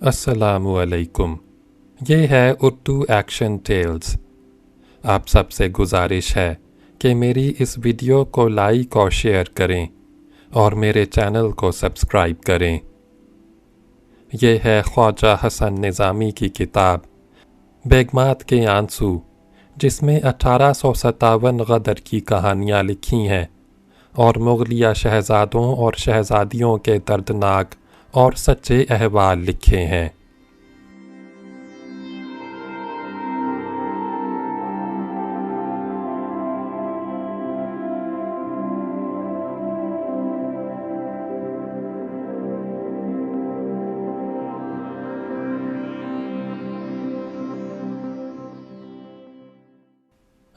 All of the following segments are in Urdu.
السلام علیکم۔ یہ ہے اردو ایکشن ٹیلز۔ آپ سب سے گزارش ہے کہ میری اس ویڈیو کو لائک اور شیئر کریں اور میرے چینل کو سبسکرائب کریں۔ یہ ہے خواجہ حسن نظامی کی کتاب بیگمات کے آنسو، جس میں 1857 غدر کی کہانیاں لکھی ہیں اور مغلیہ شہزادوں اور شہزادیوں کے دردناک اور سچے احوال لکھے ہیں۔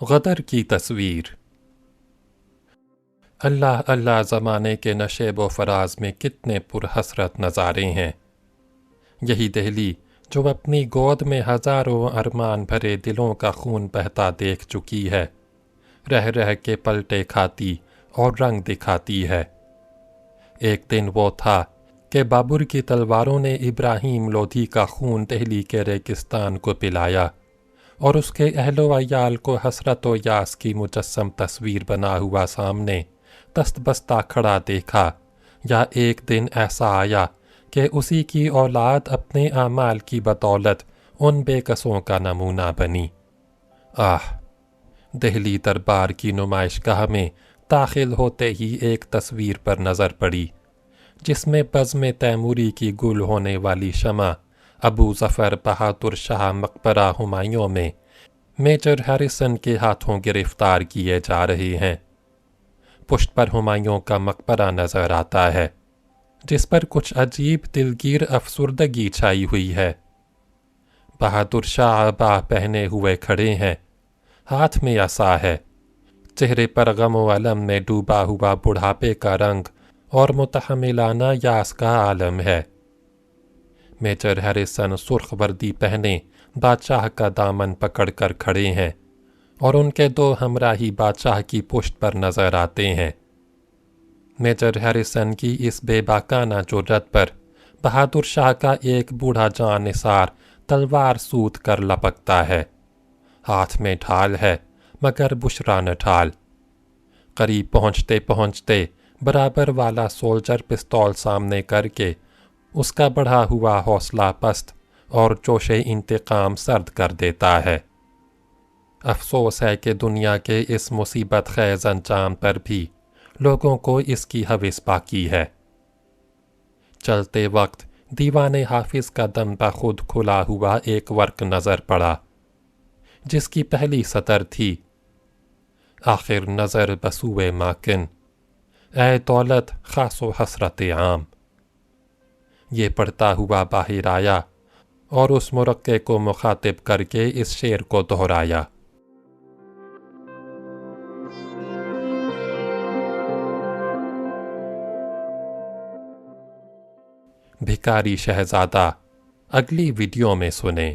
غدر کی تصویر۔ اللہ اللہ زمانے کے نشیب و فراز میں کتنے پرحسرت نظارے ہیں۔ یہی دہلی جو اپنی گود میں ہزاروں ارمان بھرے دلوں کا خون بہتا دیکھ چکی ہے، رہ رہ کے پلٹے کھاتی اور رنگ دکھاتی ہے۔ ایک دن وہ تھا کہ بابر کی تلواروں نے ابراہیم لودھی کا خون دہلی کے ریگستان کو پلایا اور اس کے اہل و عیال کو حسرت و یاس کی مجسم تصویر بنا ہوا سامنے دست بستہ کھڑا دیکھا، یا ایک دن ایسا آیا کہ اسی کی اولاد اپنے اعمال کی بدولت ان بے کسوں کا نمونہ بنی۔ دہلی دربار کی نمائشگاہ میں داخل ہوتے ہی ایک تصویر پر نظر پڑی، جس میں بزم تیموری کی گل ہونے والی شمع ابو ظفر بہادر شاہ مقبرہ ہمایوں میں میجر ہیریسن کے ہاتھوں گرفتار کیے جا رہے ہیں۔ پشت پر ہمایوں کا مقبرہ نظر آتا ہے، جس پر کچھ عجیب دلگیر افسردگی چھائی ہوئی ہے۔ بہادر شاہ عبا پہنے ہوئے کھڑے ہیں، ہاتھ میں عصا ہے، چہرے پر غم و الم میں ڈوبا ہوا بڑھاپے کا رنگ اور متحملانہ یاس کا عالم ہے۔ میجر ہیریسن سرخ وردی پہنے بادشاہ کا دامن پکڑ کر کھڑے ہیں اور ان کے دو ہمراہی بادشاہ کی پشت پر نظر آتے ہیں۔ میجر ہیریسن کی اس بے باکانہ جرأت پر بہادر شاہ کا ایک بوڑھا جان نثار تلوار سوت کر لپکتا ہے۔ ہاتھ میں ڈھال ہے مگر بشرا نہ ڈھال۔ قریب پہنچتے پہنچتے برابر والا سولجر پستول سامنے کر کے اس کا بڑھا ہوا حوصلہ پست اور جوش انتقام سرد کر دیتا ہے۔ افسوس ہے کہ دنیا کے اس مصیبت خیز انجام پر بھی لوگوں کو اس کی ہوس باقی ہے۔ چلتے وقت دیوان حافظ کا دم بخود کھلا ہوا ایک ورق نظر پڑا، جس کی پہلی سطر تھی: آخر نظر بسوئے ماکن، اے دولت خاص و حسرت عام۔ یہ پڑھتا ہوا باہر آیا اور اس مرقع کو مخاطب کر کے اس شعر کو دہرایا: بھکاری شہزادہ۔ اگلی ویڈیو میں سنیں۔